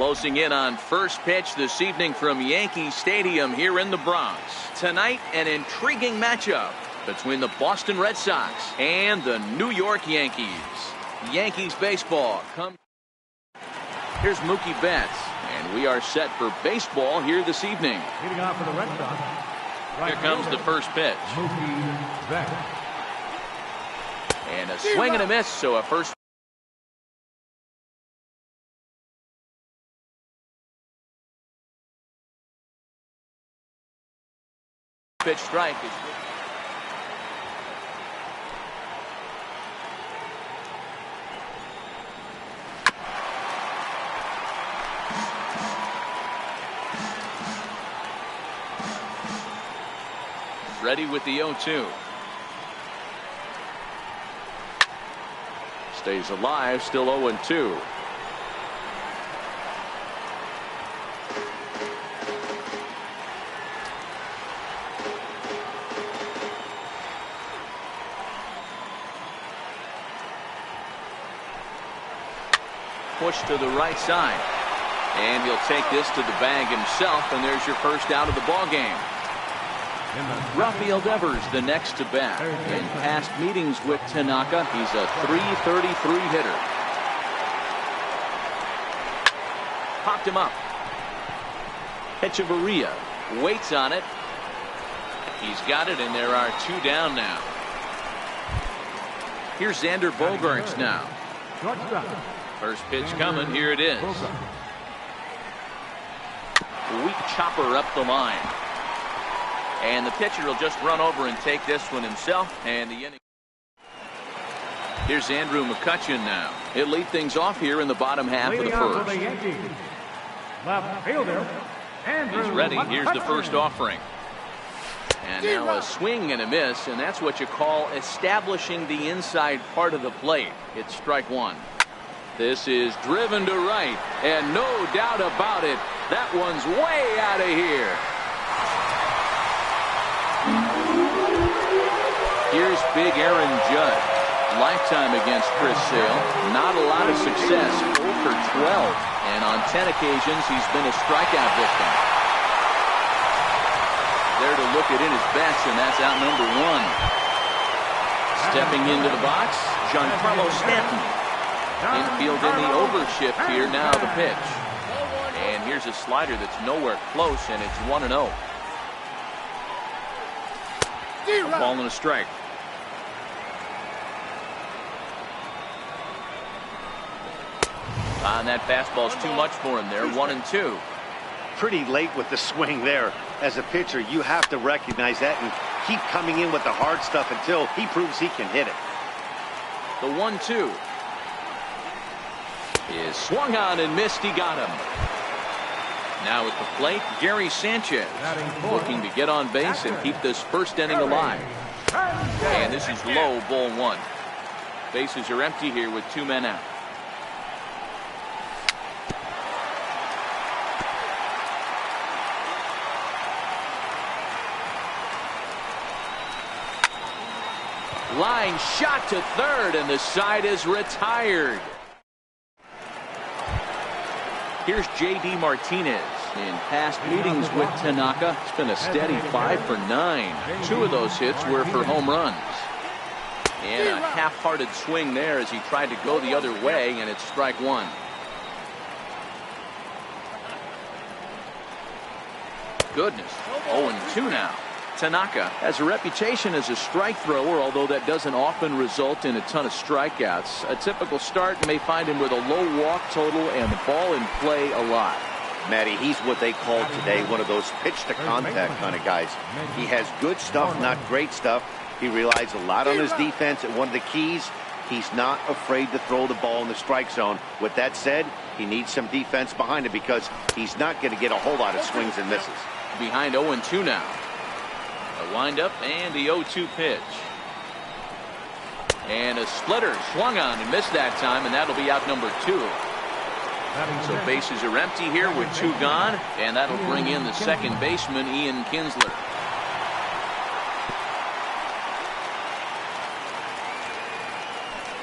Closing in on first pitch this evening from Yankee Stadium here in the Bronx. Tonight, an intriguing matchup between the Boston Red Sox and the New York Yankees. Yankees baseball comes. Here's Mookie Betts, and we are set for baseball here this evening. Leading off for the Red Sox. Here comes the first pitch. Mookie Betts. And a swing and a miss, so a first pitch strike is ready with the 0-2. Stays alive, still 0-2. Push to the right side, and he'll take this to the bag himself, and there's your first out of the ball game. Rafael Devers the next to bat. In past meetings with Tanaka, he's a .333 hitter. Popped him up. Echeverria waits on it. He's got it, and there are two down now. Here's Xander Bogaerts now. First pitch coming. Here it is. Weak chopper up the line. And the pitcher will just run over and take this one himself. And the inning. Here's Andrew McCutchen now. He'll lead things off here in the bottom half of the first. Left fielder. He's ready. Here's the first offering. And now a swing and a miss. And that's what you call establishing the inside part of the plate. It's strike one. This is driven to right. And no doubt about it, that one's way out of here. Here's big Aaron Judd. Lifetime against Chris Sale. Not a lot of success. 0 for 12. And on 10 occasions, he's been a strikeout victim. There to look at in his best, and that's out number one. Stepping into the box, Giancarlo Stanton. Infield in the overshift here. Now the pitch. And here's a slider that's nowhere close, and it's 1-0. A ball and a strike. And that fastball's too much for him there. 1-2. Pretty late with the swing there. As a pitcher, you have to recognize that and keep coming in with the hard stuff until he proves he can hit it. The 1-2 is swung on and missed. He got him. Now at the plate, Gary Sanchez looking to get on base and keep this first inning alive. And this is low, ball one. Bases are empty here with two men out. Line shot to third, and the side is retired. Here's J.D. Martinez. In past meetings with Tanaka, it's been a steady 5 for 9. 2 of those hits were for home runs. And a half-hearted swing there as he tried to go the other way, and it's strike one. Goodness, 0-2 now. Tanaka has a reputation as a strike thrower, although that doesn't often result in a ton of strikeouts. A typical start may find him with a low walk total and the ball in play a lot. Matty, he's what they call today one of those pitch-to-contact kind of guys. He has good stuff, not great stuff. He relies a lot on his defense, and one of the keys, he's not afraid to throw the ball in the strike zone. With that said, he needs some defense behind him because he's not going to get a whole lot of swings and misses. Behind 0-2 now. A windup and the 0-2 pitch. And a splitter swung on and missed that time, and that'll be out number 2. So bases are empty here with 2 gone, and that'll bring in the second baseman, Ian Kinsler.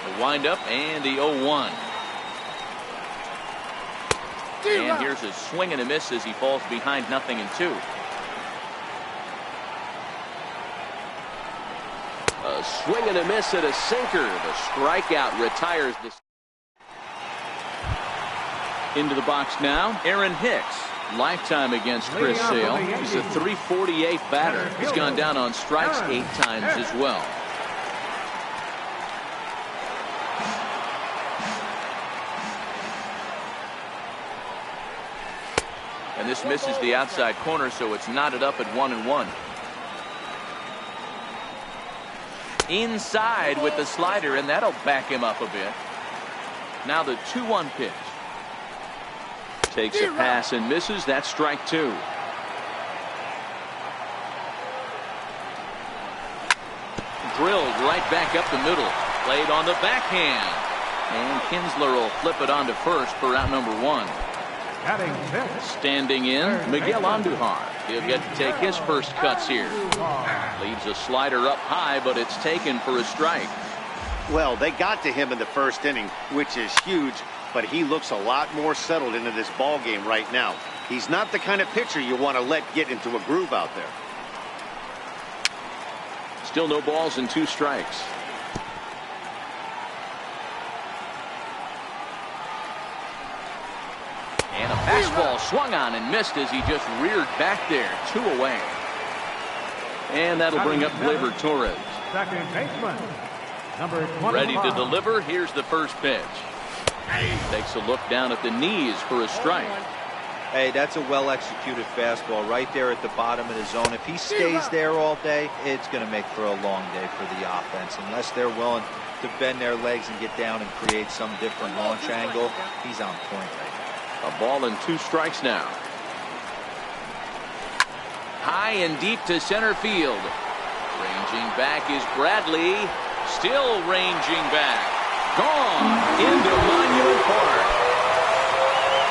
A windup and the 0-1. And here's a swing and a miss as he falls behind 0-2. A swing and a miss at a sinker. The strikeout retires the. Into the box now, Aaron Hicks. Lifetime against Chris Sale. He's a .348 batter. He's gone down on strikes 8 times as well. And this misses the outside corner, so it's knotted up at 1-1. Inside with the slider, and that'll back him up a bit. Now the 2-1 pitch. Takes a pass and misses. That's strike 2. Drilled right back up the middle. Played on the backhand. And Kinsler will flip it on to first for out number 1. Standing in, Miguel Andujar. He'll get to take his first cuts here. Leaves a slider up high, but it's taken for a strike. Well, they got to him in the first inning, which is huge, but he looks a lot more settled into this ball game right now. He's not the kind of pitcher you want to let get into a groove out there. Still no balls and 2 strikes. And a fastball swung on and missed as he just reared back there. 2 away. And that'll bring up Gleyber Torres. Second baseman, number 25. Ready to deliver. Here's the first pitch. Takes a look down at the knees for a strike. Hey, that's a well-executed fastball right there at the bottom of the zone. If he stays there all day, it's going to make for a long day for the offense. Unless they're willing to bend their legs and get down and create some different launch angle, he's on point right now. A ball and 2 strikes now. High and deep to center field. Ranging back is Bradley. Still ranging back. Gone into Monument Park.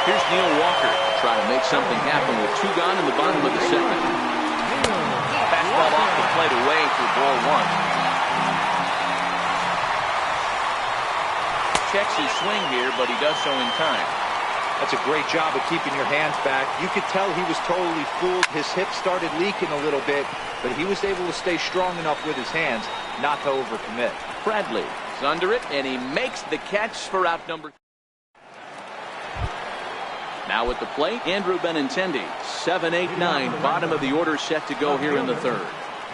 Here's Neil Walker trying to make something happen with 2 gone in the bottom of the 2nd. Fastball off the plate away for ball 1. Checks his swing here, but he does so in time. That's a great job of keeping your hands back. You could tell he was totally fooled. His hip started leaking a little bit, but he was able to stay strong enough with his hands not to overcommit. Bradley is under it, and he makes the catch for out number 3. Now at the plate, Andrew Benintendi. 7-8-9, bottom of the order set to go here in the 3rd.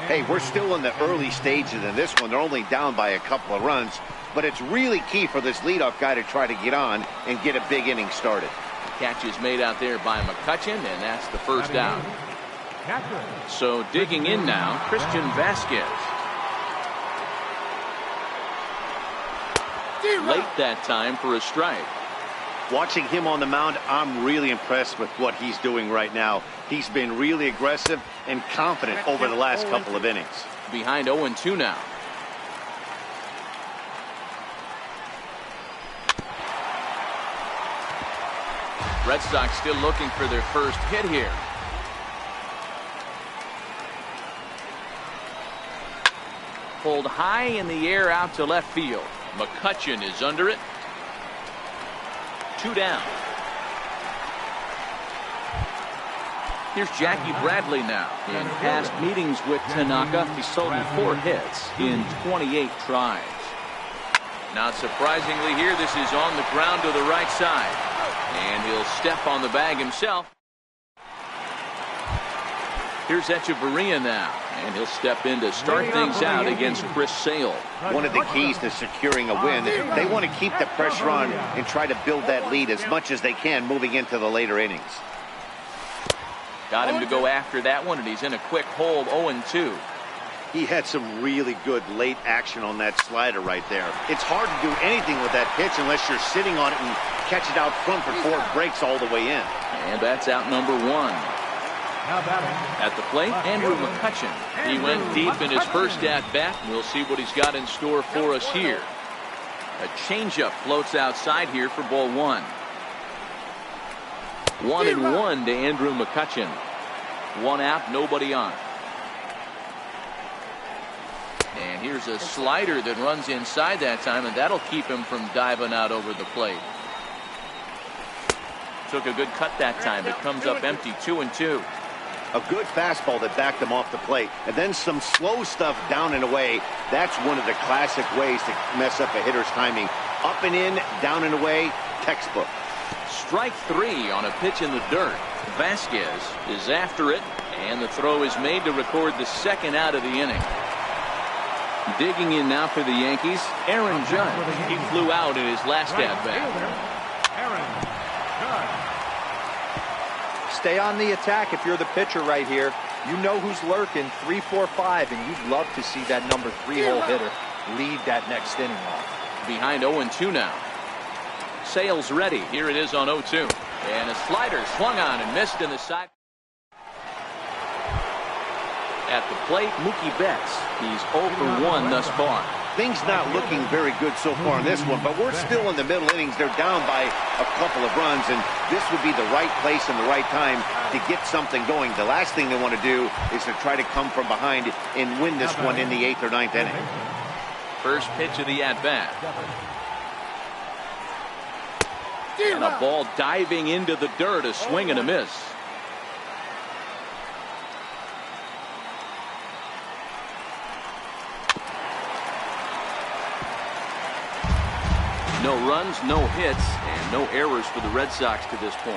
Hey, we're still in the early stages in this one. They're only down by a couple of runs, but it's really key for this leadoff guy to try to get on and get a big inning started. Catch is made out there by McCutchen, and that's the first out. So digging in now, Christian Vasquez. Late that time for a strike. Watching him on the mound, I'm really impressed with what he's doing right now. He's been really aggressive and confident over the last couple of innings. Behind 0-2 now. Red Sox still looking for their first hit here. Pulled high in the air out to left field. McCutchen is under it. 2 down. Here's Jackie Bradley now. In past meetings with Tanaka, he's sold 4 hits in 28 tries. Not surprisingly here, this is on the ground to the right side. And he'll step on the bag himself. Here's Echeverria now. And he'll step in to start things out against Chris Sale. One of the keys to securing a win, they want to keep the pressure on and try to build that lead as much as they can moving into the later innings. Got him to go after that one, and he's in a quick hold, 0-2. He had some really good late action on that slider right there. It's hard to do anything with that pitch unless you're sitting on it and catch it out front before it breaks all the way in. And that's out number 1. At the plate, Andrew McCutchen. He went deep in his first at-bat. We'll see what he's got in store for us here. A changeup floats outside here for ball 1. 1-1 to Andrew McCutchen. 1 out, nobody on. And here's a slider that runs inside that time, and that'll keep him from diving out over the plate. took a good cut that time. It comes up empty, 2-2. A good fastball that backed him off the plate. And then some slow stuff down and away. That's one of the classic ways to mess up a hitter's timing. Up and in, down and away, textbook. Strike 3 on a pitch in the dirt. Vasquez is after it, and the throw is made to record the second out of the inning. Digging in now for the Yankees, Aaron Judge. He flew out in his last at-bat. Stay on the attack if you're the pitcher right here. You know who's lurking, 3, 4, 5, and you'd love to see that number 3-hole hitter lead that next inning off. Behind 0-2 now. Sales ready. Here it is on 0-2. And a slider swung on and missed in the side. At the plate, Mookie Betts. He's 0 for 1 thus far. Things not looking very good so far in this one, but we're still in the middle innings. They're down by a couple of runs, and this would be the right place and the right time to get something going. The last thing they want to do is to try to come from behind and win this one in the 8th or 9th inning. First pitch of the at-bat. And a ball diving into the dirt, a swing and a miss. No runs, no hits, and no errors for the Red Sox to this point.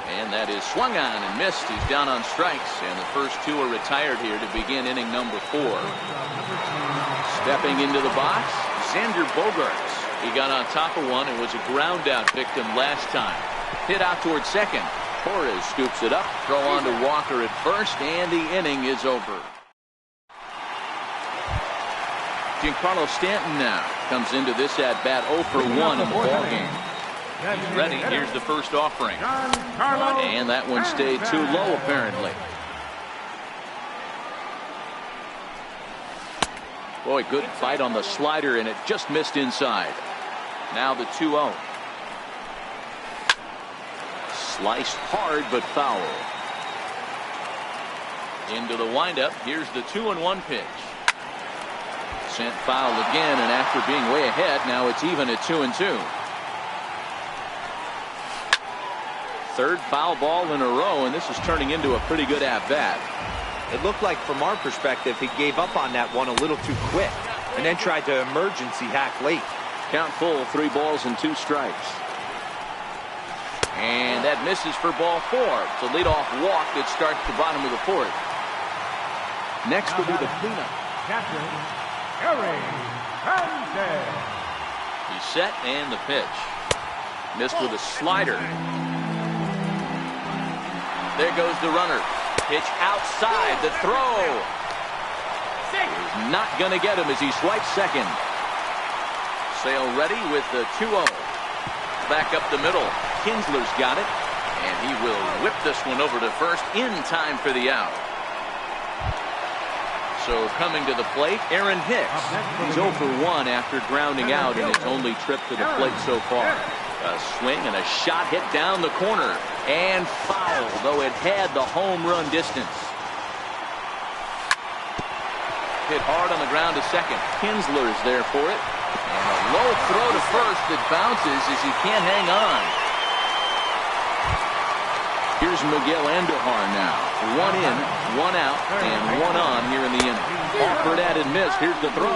And that is swung on and missed. He's down on strikes, and the first 2 are retired here to begin inning number 4. Stepping into the box, Xander Bogaerts. He got on top of one and was a ground out victim last time. Hit out towards second. Torres scoops it up. Throw on to Walker at first, and the inning is over. Giancarlo Stanton now comes into this at-bat 0 for 1 in the ballgame. He's ready. Here's the first offering. And that one stayed too low, apparently. Boy, good fight on the slider, and it just missed inside. Now the 2-0. Sliced hard, but foul. Into the windup. Here's the 2-1 pitch. Sent foul again, and after being way ahead, now it's even at 2-2. Third foul ball in a row, and this is turning into a pretty good at-bat. It looked like, from our perspective, he gave up on that one a little too quick and then tried to emergency hack late. Count full, 3 balls and 2 strikes. And that misses for ball 4. It's a leadoff walk that starts the bottom of the 4th. Next will be the cleanup. He's set, and the pitch. Missed with a slider. There goes the runner. Pitch outside. The throw is not going to get him as he swipes second. Sale ready with the 2-0. Back up the middle. Kinsler's got it, and he will whip this one over to first in time for the out. So coming to the plate, Aaron Hicks. He's 0 for 1 after grounding out in his only trip to the plate so far. A swing and a shot hit down the corner. And foul, though it had the home run distance. Hit hard on the ground to second. Kinsler is there for it. And a low throw to first that bounces as he can't hang on. Here's Miguel Andujar now. 1 in, 1 out, and 1 on here in the inning. Offered at and missed. Here's the throw.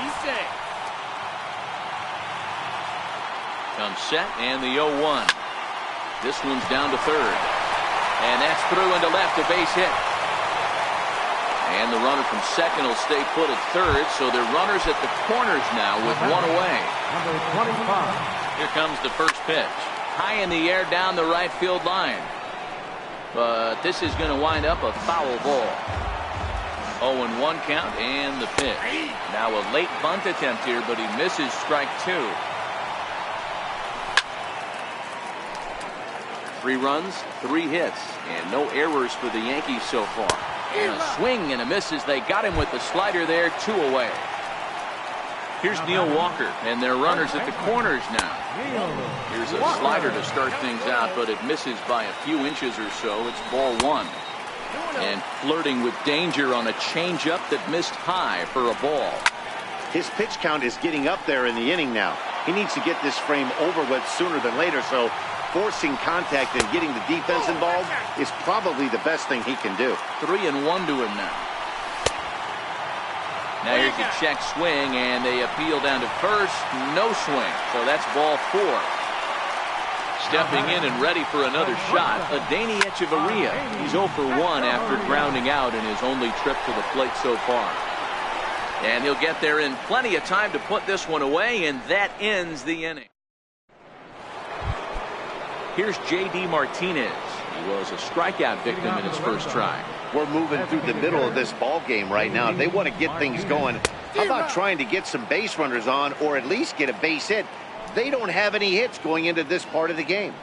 He's safe. Comes set, and the 0-1. This one's down to third. And that's through into left, a base hit. And the runner from second will stay put at third, so they're runners at the corners now with 1 away. Number 25. Here comes the first pitch. High in the air down the right field line. But this is going to wind up a foul ball. 0-1 count, and the pitch. Now a late bunt attempt here, but he misses strike 2. 3 runs, 3 hits, and no errors for the Yankees so far. And a swing and a miss as they got him with the slider there, 2 away. Here's Neil Walker, and they're runners at the corners now. Here's a slider to start things out, but it misses by a few inches or so. It's ball 1. And flirting with danger on a changeup that missed high for a ball. His pitch count is getting up there in the inning now. He needs to get this frame over with sooner than later, so forcing contact and getting the defense involved is probably the best thing he can do. 3-1 to him now. Now here's the check swing, and they appeal down to first. No swing, so that's ball 4. Stepping in and ready for another shot, Adeiny Echeverria. He's 0 for 1 after grounding out in his only trip to the plate so far. And he'll get there in plenty of time to put this one away, and that ends the inning. Here's J.D. Martinez. He was a strikeout victim in his first try. We're moving through the middle of this ball game right now. They want to get things going. How about trying to get some base runners on, or at least get a base hit? They don't have any hits going into this part of the game.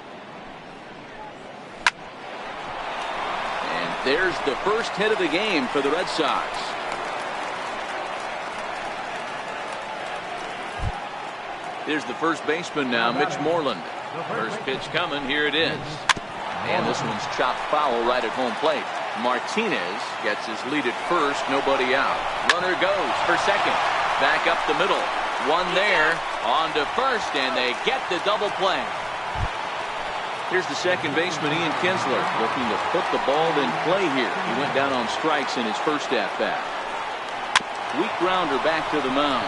And there's the first hit of the game for the Red Sox. Here's the first baseman now, Mitch Moreland. First pitch coming, here it is. And this one's chopped foul right at home plate. Martinez gets his lead at first, nobody out. Runner goes for second. Back up the middle. One there, on to first, and they get the double play. Here's the second baseman, Ian Kinsler, looking to put the ball in play here. He went down on strikes in his first at-bat. Weak grounder back to the mound.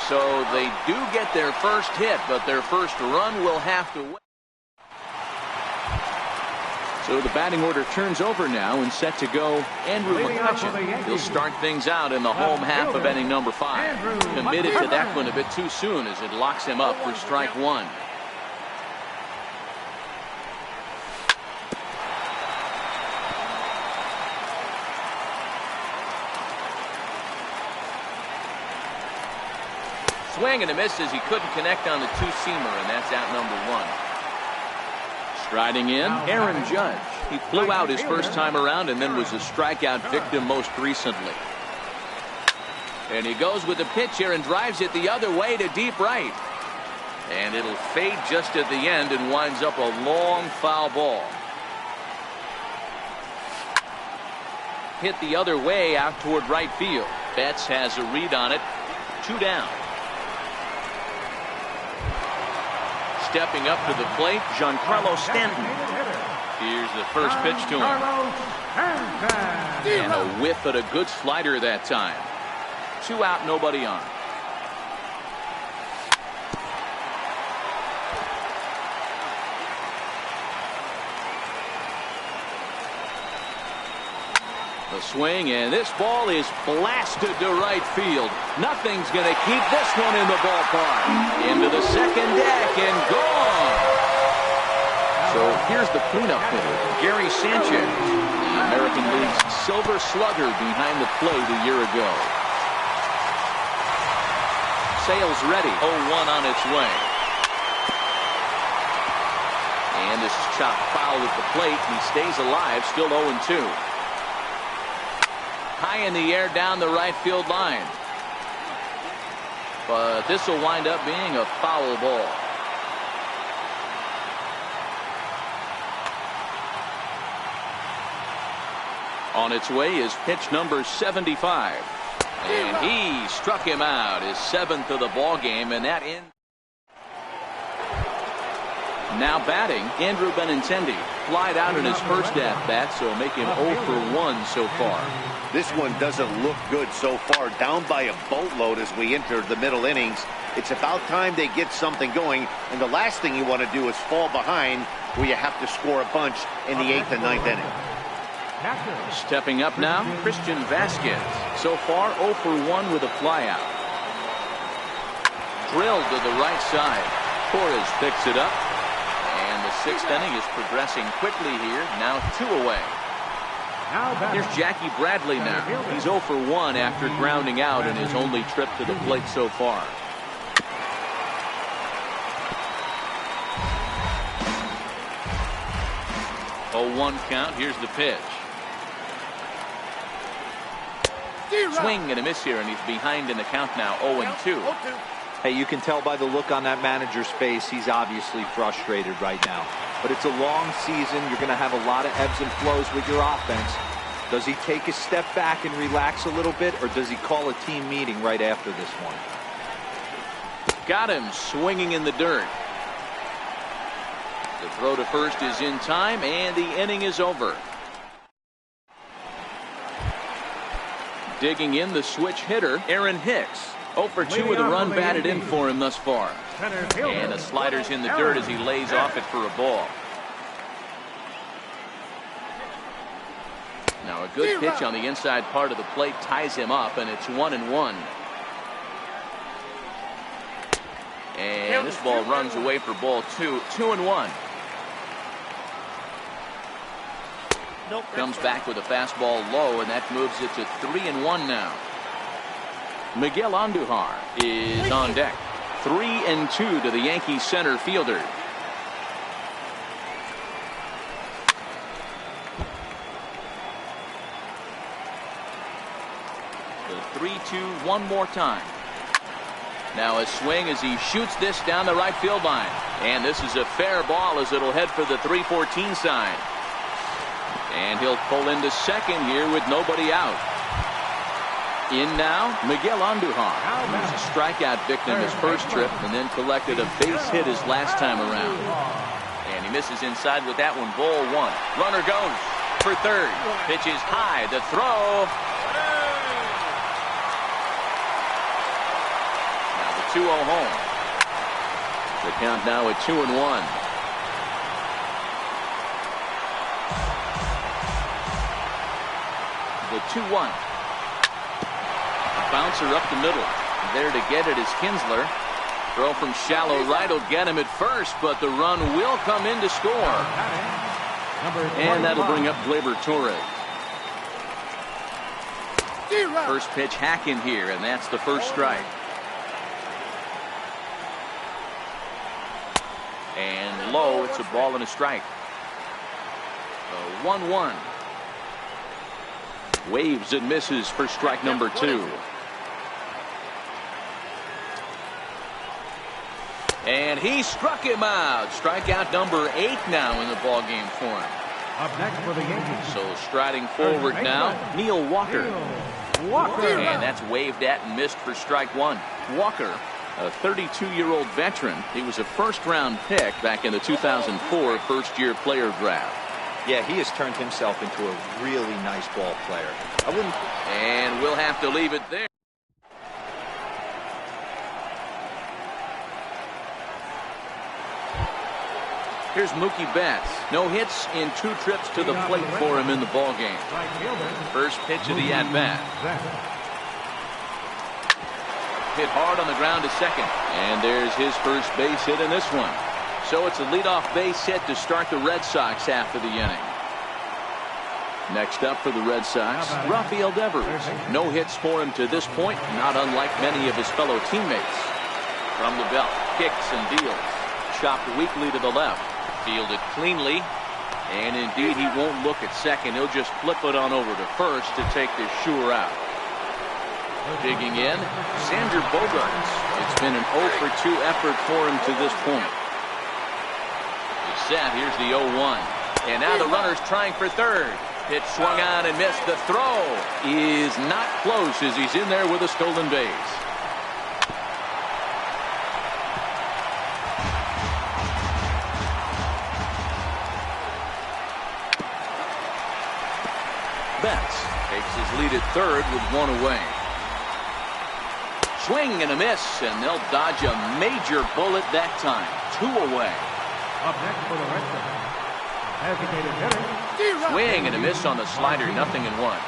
So they do get their first hit, but their first run will have to wait. So the batting order turns over now and set to go Andrew McCutchen. He'll start things out in the home half of inning number 5. Committed to that one a bit too soon as it locks him up for strike 1. Swing and a miss as he couldn't connect on the two-seamer, and that's out number 1. Striding in, Aaron Judge. He flew out his first time around and then was a strikeout victim most recently. And he goes with the pitch here and drives it the other way to deep right. And it'll fade just at the end and winds up a long foul ball. Hit the other way out toward right field. Betts has a read on it. 2 down. Stepping up to the plate, Giancarlo Stanton. Here's the first pitch to him. And a whiff at a good slider that time. 2 out, nobody on. The swing, and this ball is blasted to right field. Nothing's going to keep this one in the ballpark. Into the second deck and gone. So here's the cleanup hitter, Gary Sanchez, the American League's Silver Slugger behind the plate a year ago. Sales ready, 0-1 on its way. And this is chopped foul at the plate, and he stays alive, still 0-2. High in the air down the right field line. But this will wind up being a foul ball. On its way is pitch number 75. And he struck him out, his 7th of the ball game, and that ends. Now batting, Andrew Benintendi. Flied out in his first at-bat, so make him 0 for 1 so far. This one doesn't look good so far. Down by a boatload as we enter the middle innings. It's about time they get something going, and the last thing you want to do is fall behind where you have to score a bunch in the 8th and 9th inning. Stepping up now, Christian Vasquez. So far, 0 for 1 with a flyout. Drilled to the right side. Torres picks it up. And the 6th inning is progressing quickly here. Now 2 away. Here's Jackie Bradley now. He's 0 for 1 after grounding out in his only trip to the plate so far. Oh, 1 count. Here's the pitch. Swing and a miss here, and he's behind in the count now, 0-2. Hey, you can tell by the look on that manager's face, he's obviously frustrated right now. But it's a long season. You're going to have a lot of ebbs and flows with your offense. Does he take a step back and relax a little bit, or does he call a team meeting right after this one? Got him swinging in the dirt. The throw to first is in time, and the inning is over. Digging in, the switch hitter, Aaron Hicks. 0 for 2 with a run batted in for him thus far. And the slider's in the dirt as he lays off it for a ball. Now a good pitch on the inside part of the plate ties him up, and it's 1-1. And this ball runs away for ball 2. 2-1. Comes back with a fastball low, and that moves it to 3-1 now. Miguel Andujar is on deck. 3-2 to the Yankees center fielder. The 3-2 one more time. Now a swing as he shoots this down the right field line. And this is a fair ball as it'll head for the 3-14 sign. And he'll pull into second here with nobody out. In now, Miguel Andujar. He was a strikeout victim his first trip and then collected a base hit his last time around. And he misses inside with that one. Ball 1. Runner goes for third. Pitch is high. The throw. Now the 2-0 home. The count now at 2-1. The 2-1. Bouncer up the middle. There to get it is Kinsler. Throw from shallow right will get him at first, but the run will come in to score. And that'll bring up Gleyber Torres. First pitch hack in here, and that's the first strike. And low, it's a ball and a strike. 1-1. Waves and misses for strike number 2. And he struck him out. Strikeout number 8 now in the ballgame for him. Up next for the Yankees. So striding forward now, Neil Walker. And that's waved at and missed for strike 1. Walker, a 32-year-old veteran. He was a first-round pick back in the 2004 first-year player draft. Yeah, he has turned himself into a really nice ball player. And we'll have to leave it there. Here's Mookie Betts. No hits in 2 trips to the plate for him in the ballgame. First pitch of the at-bat. Hit hard on the ground to second. And there's his first base hit in this one. So it's a leadoff base hit to start the Red Sox half of the inning. Next up for the Red Sox, Rafael Devers. No hits for him to this point, not unlike many of his fellow teammates. From the belt, kicks and deals. Chopped weakly to the left. Fielded cleanly. And indeed, he won't look at second. He'll just flip it on over to first to take this sure out. Digging in, Xander Bogaerts. It's been an 0 for 2 effort for him to this point. Set. Here's the 0-1. And now the runner's trying for third. Pitch swung on and missed. The throw is not close as he's in there with a stolen base. Betts takes his lead at third with 1 away. Swing and a miss, and they'll dodge a major bullet that time. 2 away. Up next for the Red Sox, designated hitter. Swing and a miss on the slider, 0-1.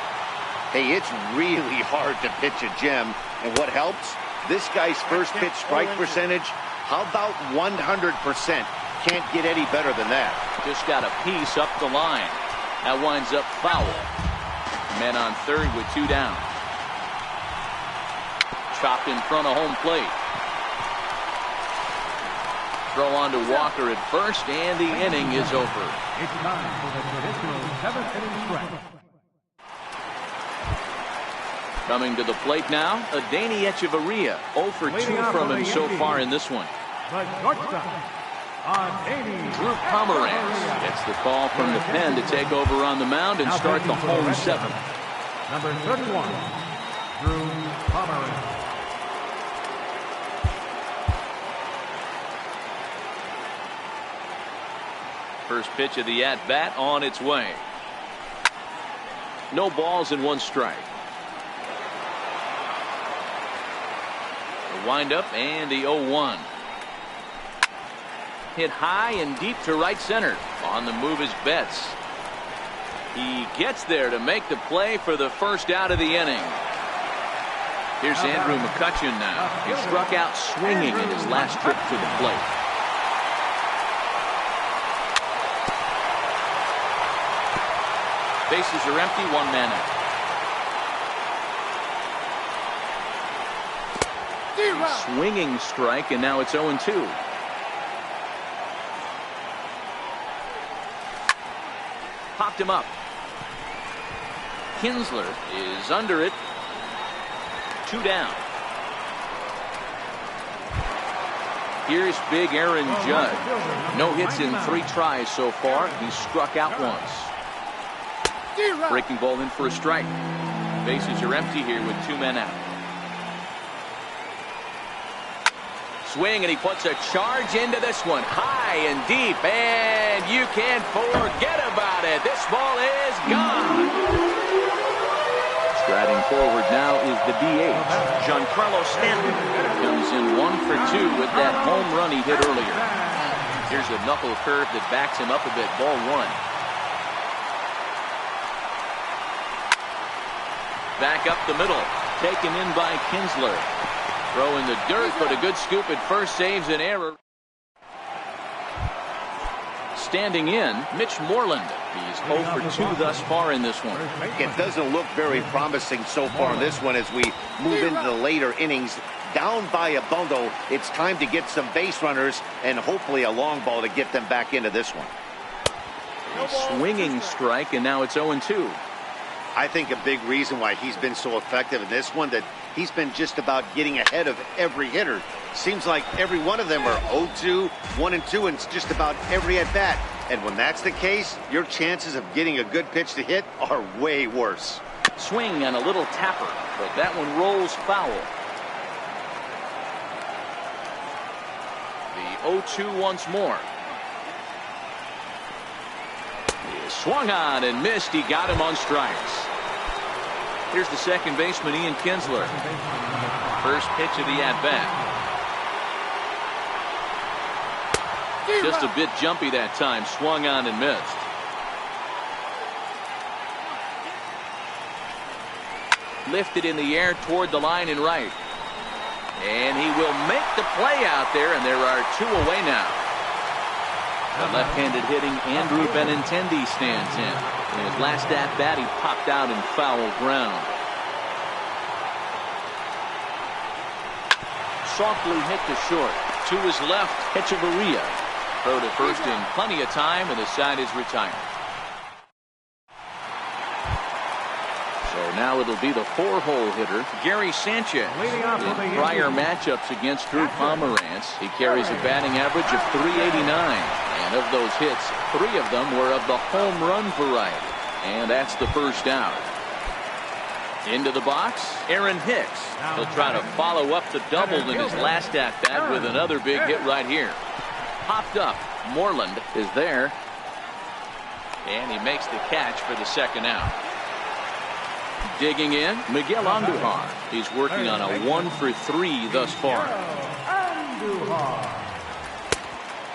Hey, it's really hard to pitch a gem. And what helps? This guy's first pitch strike percentage, how about 100%? Can't get any better than that. Just got a piece up the line. That winds up foul. Men on third with 2 down. Chopped in front of home plate. Throw on to Walker at first, and the inning is over. It's time for the traditional 7th inning stretch. Coming to the plate now, Adeiny Echeverria. 0 for 2 from him so far in this one. The shortstop, Adeiny. Drew Pomeranz gets the call from the pen to take over on the mound and start the home 7th. Number 31, Drew Pomeranz. First pitch of the at-bat on its way. No balls and 1 strike. The windup and the 0-1. Hit high and deep to right center. On the move is Betts. He gets there to make the play for the first out of the inning. Here's Andrew McCutchen now. He struck out swinging in his last trip to the plate. Bases are empty, 1 man out. Swinging strike, and now it's 0-2. Popped him up. Kinsler is under it. 2 down. Here's big Aaron Judge. No hits in 3 tries so far. He's struck out once. Breaking ball in for a strike. Bases are empty here with 2 men out. Swing, and he puts a charge into this one. High and deep, and you can't forget about it. This ball is gone. Striding forward now is the DH. Giancarlo Stanton comes in 1 for 2 with that home run he hit earlier. Here's a knuckle curve that backs him up a bit. Ball 1. Back up the middle. Taken in by Kinsler. Throw in the dirt, but a good scoop at first saves an error. Standing in, Mitch Moreland. He's 0 for 2 thus far in this one. It doesn't look very promising so far in this one as we move into the later innings. Down by a bundle, it's time to get some base runners and hopefully a long ball to get them back into this one. A swinging strike, and now it's 0-2. I think a big reason why he's been so effective in this one that he's been just about getting ahead of every hitter. Seems like every one of them are 0-2, 1-2, and it's just about every at-bat. And when that's the case, your chances of getting a good pitch to hit are way worse. Swing and a little tapper, but that one rolls foul. The 0-2 once more. He swung on and missed. He got him on strikes. Here's the second baseman, Ian Kinsler. First pitch of the at-bat. Just a bit jumpy that time. Swung on and missed. Lifted in the air toward the line and right. And he will make the play out there, and there are 2 away now. The left-handed hitting Andrew Benintendi stands in. In his last at-bat, he popped out in foul ground. Softly hit to short. To his left, Echeverria. Throw to first in plenty of time, and the side is retired. So now it'll be the 4-hole hitter, Gary Sanchez. In prior matchups against Drew Pomerantz, he carries a batting average of .389. And of those hits, 3 of them were of the home run variety. And that's the first out. Into the box, Aaron Hicks. He'll try to follow up the double in his last at-bat with another big hit right here. Popped up. Moreland is there. And he makes the catch for the second out. Digging in, Miguel Andujar. He's working on a 1 for 3 thus far.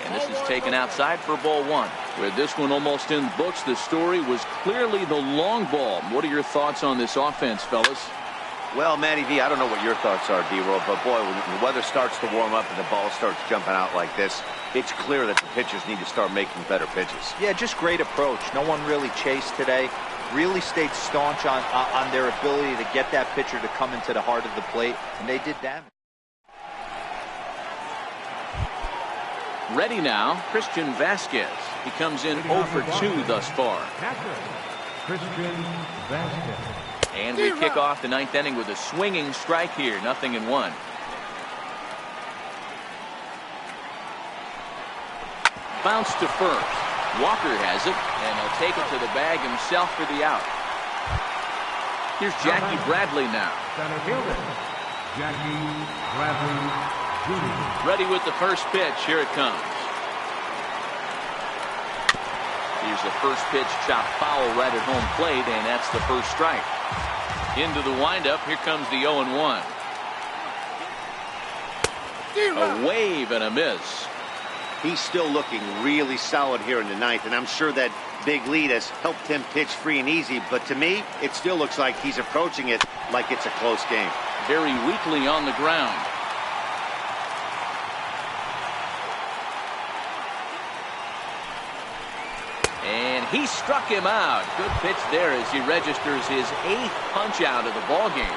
And this is taken outside for ball 1. With this one almost in the books, the story was clearly the long ball. What are your thoughts on this offense, fellas? Well, Matty V, I don't know what your thoughts are, D-Roll, but boy, when the weather starts to warm up and the ball starts jumping out like this, it's clear that the pitchers need to start making better pitches. Yeah, just great approach. No one really chased today. Really stayed staunch on their ability to get that pitcher to come into the heart of the plate, and they did damage. Ready now, Christian Vasquez. He comes in 0 for 2 thus far. Christian Vasquez. And we kick off the 9th inning with a swinging strike here, 0-1. Bounce to first. Walker has it, and he'll take it to the bag himself for the out. Here's Jackie Bradley now. Center fielder, Jackie Bradley Jr. Ready with the first pitch. Here it comes. Here's a first pitch chopped foul right at home plate, and that's the first strike. Into the windup, here comes the 0-1. A wave and a miss. He's still looking really solid here in the ninth, and I'm sure that big lead has helped him pitch free and easy, but to me, it still looks like he's approaching it like it's a close game. Very weakly on the ground. And he struck him out. Good pitch there as he registers his 8th punch out of the ball game.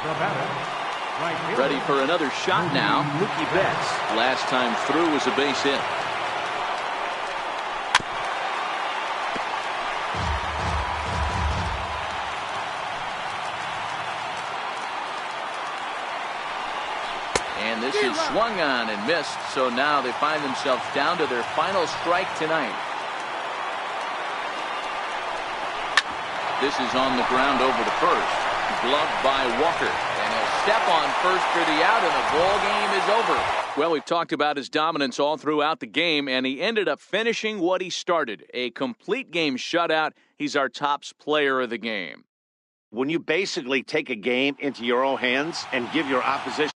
Ready for another shot now. Mookie Betts. Last time through was a base hit. And this is swung on and missed, so now they find themselves down to their final strike tonight. This is on the ground over to first. Gloved by Walker. And he'll step on first for the out, and the ball game is over. Well, we've talked about his dominance all throughout the game, and he ended up finishing what he started. A complete game shutout. He's our top player of the game. When you basically take a game into your own hands and give your opposition